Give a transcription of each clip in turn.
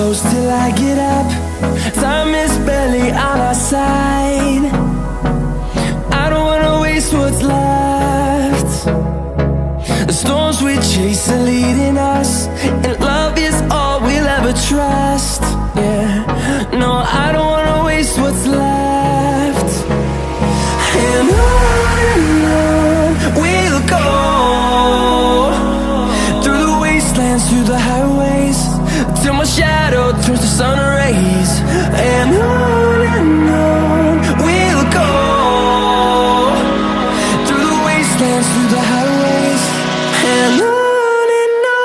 close till I get up. Time is barely on our side. I don't wanna waste what's left. The storms we chase are leading us, and love is all we'll ever trust. Yeah, no, I don't wanna waste what's left. And on we'll go, through the wastelands, through the highways, till my shadow turns to sun rays. And on we'll go, through the wastelands, through the highways, and on we'll go.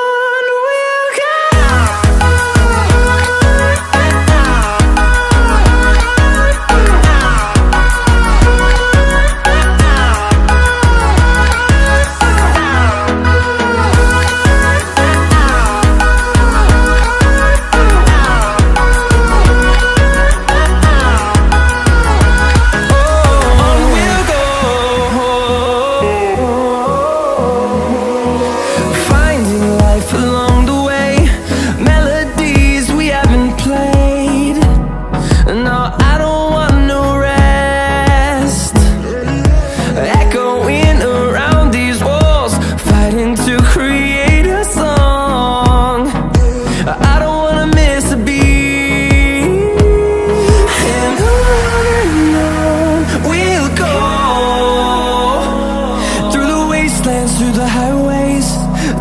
Through the highways,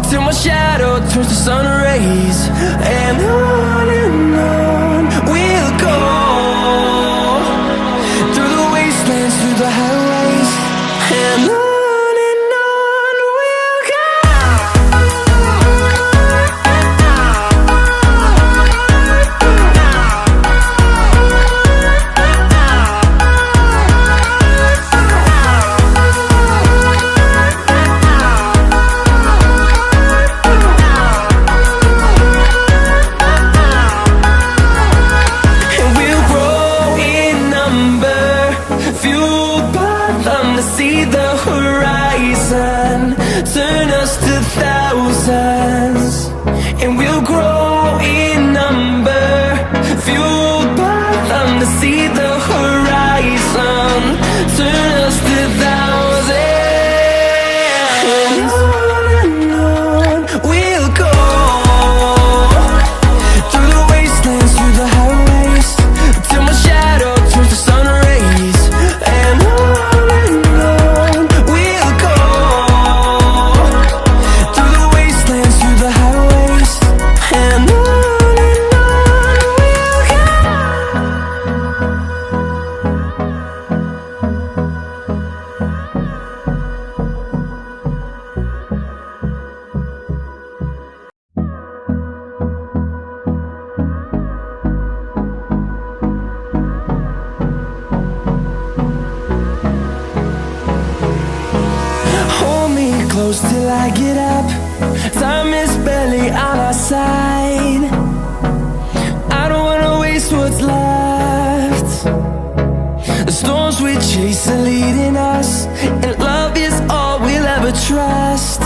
till my shadow turns to sun rays. And on we'll go, through the wastelands, through the highways, and on we'll go. See the horizon turn us to thousands, and we'll grow in number, fueled by them. To see the horizon turn us to thousands, and on we'll go, through the wastelands, through the highways, till my shadow turns to sun rays. And close till I get up. Time is barely on our side. I don't wanna waste what's left. The storms we chase are leading us, and love is all we'll ever trust.